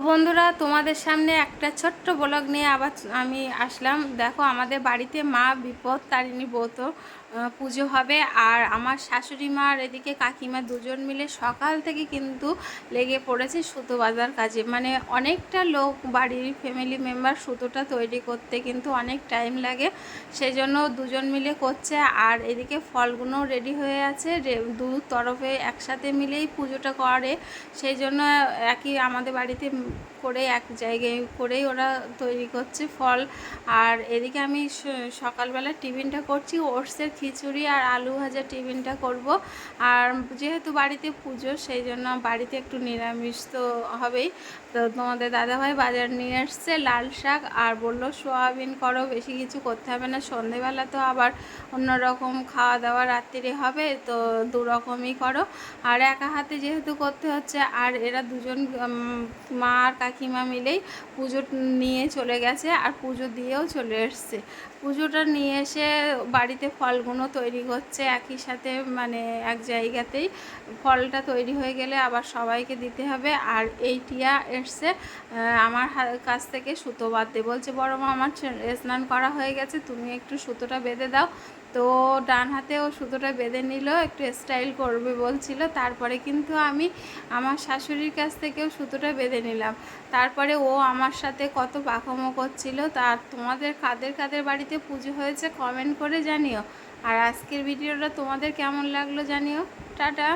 বন্ধুরা, তোমাদের সামনে একটা ছোট্ট ব্লগ নিয়ে আবার আমি আসলাম। দেখো, আমাদের বাড়িতে মা বিপদ তারিণী ব্রত পুজো হবে। আর আমার শাশুড়ি মা আর এদিকে কাকিমা দুজন মিলে সকাল থেকে কিন্তু লেগে পড়েছে সুতো বাঁধার কাজে। মানে অনেকটা লোক, বাড়ির ফ্যামিলি মেম্বার, সুতোটা তৈরি করতে কিন্তু অনেক টাইম লাগে, সেই জন্য দুজন মিলে করছে। আর এদিকে ফলগুলো রেডি হয়ে আছে, দু তরফে একসাথে মিলেই পুজোটা করে, সেই জন্য একই আমাদের বাড়িতে করে এক জায়গায় করেই ওরা তৈরি করছে ফল। আর এদিকে আমি সকালবেলা টিফিনটা করছি, ওটসের খিচুড়ি আর আলু ভাজা টিফিনটা করব। আর যেহেতু বাড়িতে পুজো, সেই জন্য বাড়িতে একটু নিরামিষ তো হবেই। তো তোমাদের দাদাভাই বাজার নিয়ে এসছে লাল শাক, আর বললো সোয়াবিন করো, বেশি কিছু করতে হবে না, সন্ধেবেলা তো আবার অন্যরকম খাওয়া দাওয়া রাত্রিরে হবে, তো দু রকমই করো। আর একা হাতে যেহেতু করতে হচ্ছে, আর এরা দুজন মা আর কাকিমা মিলেই পুজো নিয়ে চলে গেছে, আর পুজো দিয়েও চলে এসছে। পুজোটা নিয়ে এসে বাড়িতে ফলগুলো তৈরি করছে একই সাথে, মানে এক জায়গাতেই ফলটা তৈরি হয়ে গেলে আবার সবাইকে দিতে হবে। আর এই টিয়া এসছে আমার কাছ থেকে সুতো বাঁধতে, বলছে বড় মা আমার স্নান করা হয়ে গেছে, তুমি একটু সুতোটা বেঁধে দাও। তো ডান হাতে ও সুতোটা বেঁধে নিল, একটু স্টাইল করবে বলছিল। তারপরে কিন্তু আমি আমার শাশুড়ির কাছ থেকেও সুতোটা বেঁধে নিলাম। তারপরে ও আমার সাথে কত পাকামো করছিল। তার তোমাদের কাদের কাদের বাড়িতে পুজো হয়েছে কমেন্ট করে জানিও। আর আজকের ভিডিওটা তোমাদের কেমন লাগলো জানিও। টাটা।